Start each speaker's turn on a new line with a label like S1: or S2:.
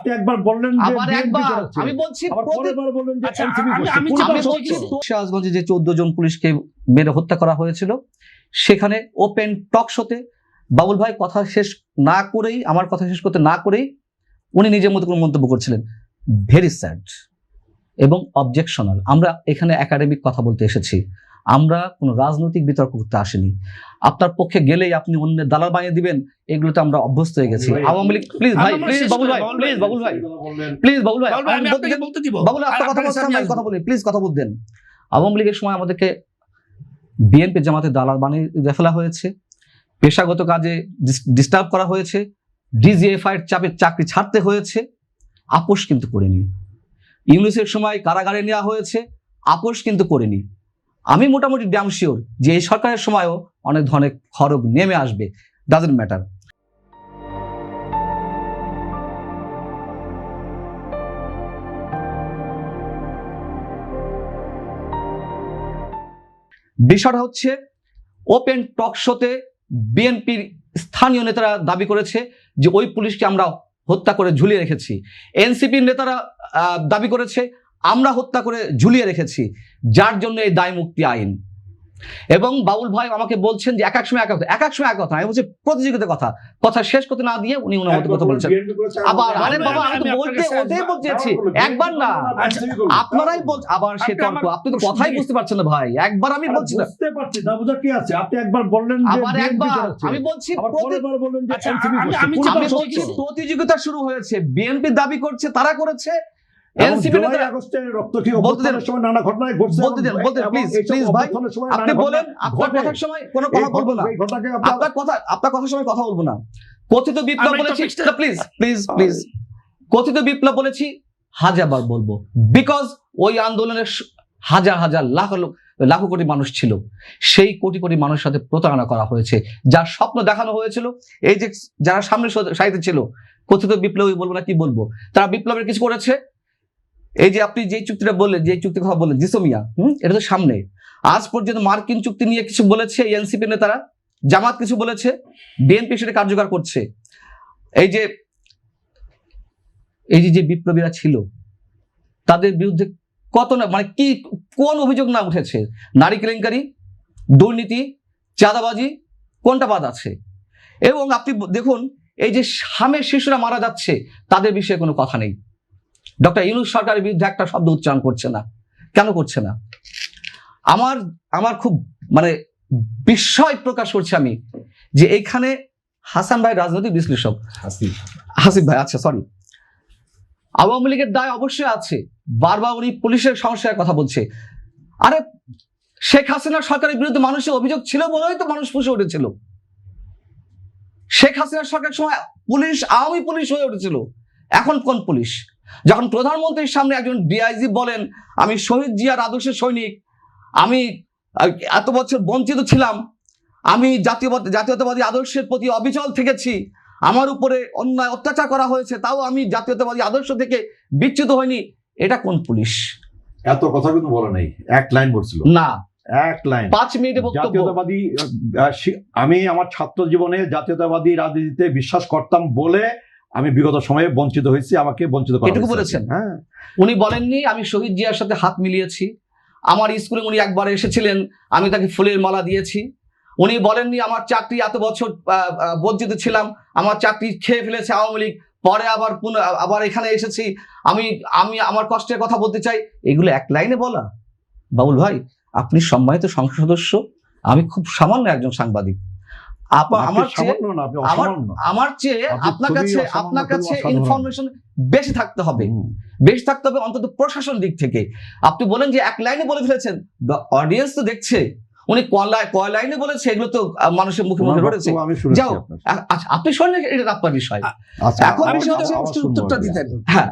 S1: আপনি একবার বললেন যে
S2: আবার একবার আমি বলছি
S1: পরেরবার বললেন যে
S2: আমি বলছি সিরাজগঞ্জে যে 14 জন পুলিশকে মেরে হত্যা করা হয়েছিল সেখানে ওপেন টক শোতে বাবুল ভাই কথা শেষ না করেই আমার কথা শেষ করতে না করেই উনি নিজের মতো কোনো মন্তব্য করছিলেন ভেরি স্যাড এবং অবজেকশনাল। আমরা এখানে একাডেমিক কথা বলতে এসেছি, আমরা কোনো রাজনৈতিক বিতর্ক করতে আসিনি। আপনার পক্ষে গেলেই আপনি অন্যের দালাল বানিয়ে দিবেন, এগুলোতে আমরা অভ্যস্ত হয়ে গেছি। আওয়ামী লীগ প্লিজ ভাই, প্লিজ বাবুল ভাই, প্লিজ বাবুল ভাই, প্লিজ বাবুল ভাই, বাবুল আপনার কথা বলছেন, আমি কথা বলি, প্লিজ কথা বলতেন। আওয়ামী লীগের সময় আমাদেরকে বিএনপি জামাতে দালাল বানিয়ে ফেলা হয়েছে, পেশাগত কাজে ডিস্টার্ব করা হয়েছে, ডিজিএফআই এর চাপে চাকরি ছাড়তে হয়েছে, আপোষ কিন্তু করিনি। ইউনিসের সময় কারাগারে নেওয়া হয়েছে, আপোষ কিন্তু করিনি। আমি মোটামুটি ড্যাম শিওর যে এই সরকারের সময়ও অনেক ধরনের খড়গ নেমে আসবে, ডাজন্ট ম্যাটার। বিষয়টা হচ্ছে ওপেন টক শোতে বিএনপির স্থানীয় নেতারা দাবি করেছে যে ওই পুলিশকে আমরা হত্যা করে ঝুলিয়ে রেখেছি। এনসিপির নেতারা দাবি করেছে আমরা হত্যা করে ঝুলিয়ে রেখেছি, যার জন্য এই দায় মুক্তি আইন। এবং বাবুল ভাই আমাকে বলছেন যে এক এক সময় এক কথা, আমি বলছি প্রতিযোগিতার কথা শেষ করতে না দিয়ে উনি ওনার মতো কথা বলছেন। আবার আরে বাবা আমি তো বলতে ওটাই বলতেছি, একবার না আপনারাই বলছেন আবার সে তর্ক, আপনি তো কথাই বুঝতে পারছেন না ভাই। একবার আমি বলছি না,
S1: বুঝতে পারছি না বুঝা কি আছে, আপনি একবার বললেন যে
S2: আবার একবার আমি বলছি
S1: পরেরবার বললেন যে
S2: আমি বলছি প্রতিযোগিতা শুরু হয়েছে, বিএনপি দাবি করছে তারা করেছে, এনসিপি নেতারা
S1: আগস্টে রক্ত কি অভ্যুত্থানের সময় নানা ঘটনায় ঘটছে।
S2: বলতে দেন প্লিজ ভাই, আপনি বলেন আপনার কথার সময় কোনো কথা বলবো না, আপনার কথার সময় কথা বলবো না। কথিত বিপ্লব বলেছি, প্লিজ কথিত বিপ্লব বলেছি, হাজারবার বলবো, বিকজ ওই আন্দোলনের হাজার লাখ কোটি মানুষ ছিল, সেই কোটি কোটি মানুষের সাথে প্রতারণা করা হয়েছে, যার স্বপ্ন দেখানো হয়েছিল, এই যে যারা সামনে সারিতে ছিল, কথিত বিপ্লবী বলবো না কি বলবো, তারা বিপ্লবের কিছু করেছে। এই যে আপনি যে চুক্তিটা বললেন, যে চুক্তির কথা বললেন জিসোমিয়া, এটা তো সামনে। আজ পর্যন্ত মার্কিন চুক্তি নিয়ে কিছু বলেছে এনসিপি নেতারা, জামাত কিছু বলেছে, বিএনপি সেটা কার্যকর করছে। এই যে বিপ্লবীরা ছিল তাদের বিরুদ্ধে কত না মানে কি কোন অভিযোগ না উঠেছে, নারী কেলেঙ্কারি, দুর্নীতি, চাঁদাবাজি, কোনটা বাদ আছে। এবং আপনি দেখুন এই যে হামের শিশুরা মারা যাচ্ছে, তাদের বিষয়ে কোনো কথা নেই। ডক্টর ইউনূস সরকারের বিরুদ্ধে একটা শব্দ উচ্চারণ করছে না, কেন করছে না? আমার খুব মানে বিস্ময় প্রকাশ করছে আমি যে এখানে হাসান ভাই রাজনৈতিক বিশ্লেষক, হাসিফ ভাই, আচ্ছা সরি, আওয়ামী লীগের দায় অবশ্যই আছে, বারবার উনি পুলিশের সমস্যার কথা বলছে। আরে শেখ হাসিনার সরকারের বিরুদ্ধে মানুষের অভিযোগ ছিল বলেই তো মানুষ ফুঁসে উঠেছিল। শেখ হাসিনার সরকারের সময় পুলিশ আওয়ামী পুলিশ হয়ে উঠেছিল, এখন কোন পুলিশ? যখন প্রধানমন্ত্রীর সামনে একজন ডিআইজি বলেন আমি শহীদ জিয়ার আদর্শের সৈনিক, আমি এত বছর বঞ্চিত ছিলাম, আমি জাতীয়তাবাদী আদর্শের প্রতি অবিচল থেকেছি, আমার উপরে অন্যায় অত্যাচার করা হয়েছে, তাও আমি জাতীয়তাবাদী আদর্শ থেকে বিচ্যুত হয়নি, এটা কোন পুলিশ?
S1: এত কথা কিন্তু বলে নাই, এক লাইন বলছিল না, এক লাইন
S2: 5 মিনিটে বক্তব্য।
S1: জাতীয়তাবাদী আমি আমার ছাত্র জীবনে জাতীয়তাবাদী রাজনীতিতে বিশ্বাস করতাম বলে আমি বিগত সময়ে বঞ্চিত হয়েছি, আমাকে বঞ্চিত করা হয়েছে।
S2: এটুকু বলেছেন। হ্যাঁ, উনি বলেননি আমি শহীদ জিয়ার সাথে হাত মিলিয়েছি, আমার স্কুলে উনি একবার এসেছিলেন, আমি তাকে ফুলের মালা দিয়েছি। উনি বলেননি আমার চাকরি এত বছর বঞ্চিত ছিলাম, আমার চাকরি খেয়ে ফেলেছে আওয়ামী লীগ, পরে আবার এখানে এসেছি, আমি আমার কষ্টের কথা বলতে চাই। এগুলো এক লাইনে বলা? বাবুল ভাই, আপনি সম্মানিত সংসদ সদস্য, আমি খুব সামান্য একজন সাংবাদিক, আমার চেয়ে আপনার কাছে ইনফরমেশন বেশি থাকতে হবে অন্তত প্রশাসন দিক থেকে। আপনি বলেন যে এক লাইনে বলে ফেলেছেন, অডিয়েন্স তো দেখছে, উনি কয় লাইনে বলেছে, এগুলো তো মানুষের মুখে মুখে রয়েছে। যাও, আচ্ছা আপনি শোনেন, এটা আপনার বিষয়। এখন উত্তরটা দিতেন। হ্যাঁ।